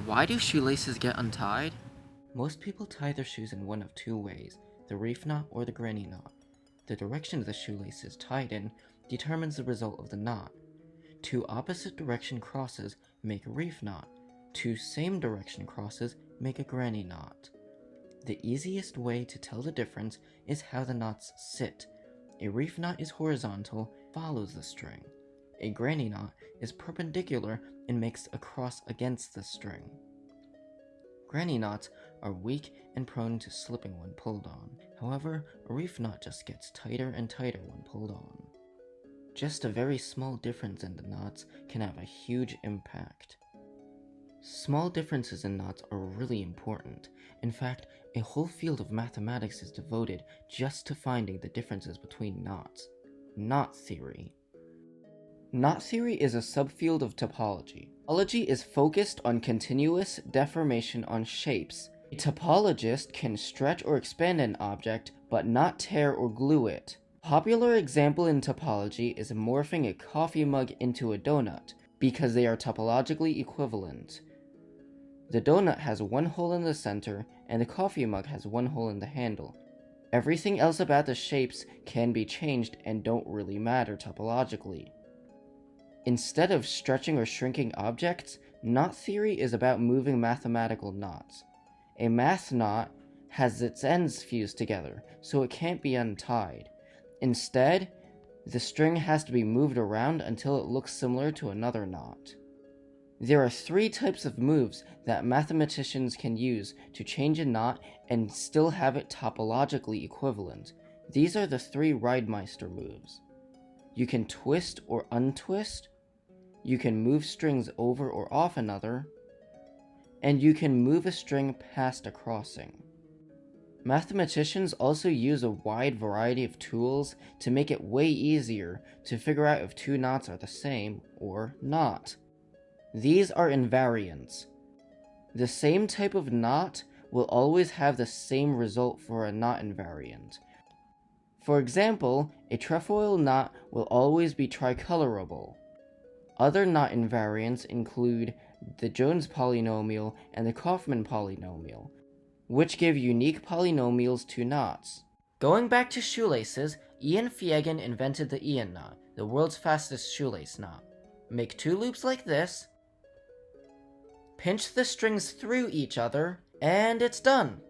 Why do shoelaces get untied? Most people tie their shoes in one of two ways, the reef knot or the granny knot. The direction the shoelace is tied in determines the result of the knot. Two opposite direction crosses make a reef knot. Two same direction crosses make a granny knot. The easiest way to tell the difference is how the knots sit. A reef knot is horizontal, follows the string. A granny knot is perpendicular and makes a cross against the string. Granny knots are weak and prone to slipping when pulled on. However, a reef knot just gets tighter and tighter when pulled on. Just a very small difference in the knots can have a huge impact. Small differences in knots are really important. In fact, a whole field of mathematics is devoted just to finding the differences between knots. Knot theory. Knot theory is a subfield of topology. Topology is focused on continuous deformation on shapes. A topologist can stretch or expand an object, but not tear or glue it. A popular example in topology is morphing a coffee mug into a donut, because they are topologically equivalent. The donut has one hole in the center, and the coffee mug has one hole in the handle. Everything else about the shapes can be changed and don't really matter topologically. Instead of stretching or shrinking objects, knot theory is about moving mathematical knots. A math knot has its ends fused together, so it can't be untied. Instead, the string has to be moved around until it looks similar to another knot. There are three types of moves that mathematicians can use to change a knot and still have it topologically equivalent. These are the three Riedmeister moves. You can twist or untwist, you can move strings over or off another, and you can move a string past a crossing. Mathematicians also use a wide variety of tools to make it way easier to figure out if two knots are the same or not. These are invariants. The same type of knot will always have the same result for a knot invariant. For example, a trefoil knot will always be tricolorable. Other knot invariants include the Jones polynomial and the Kaufman polynomial, which give unique polynomials to knots. Going back to shoelaces, Ian Fiegin invented the Ian knot, the world's fastest shoelace knot. Make two loops like this, pinch the strings through each other, and it's done!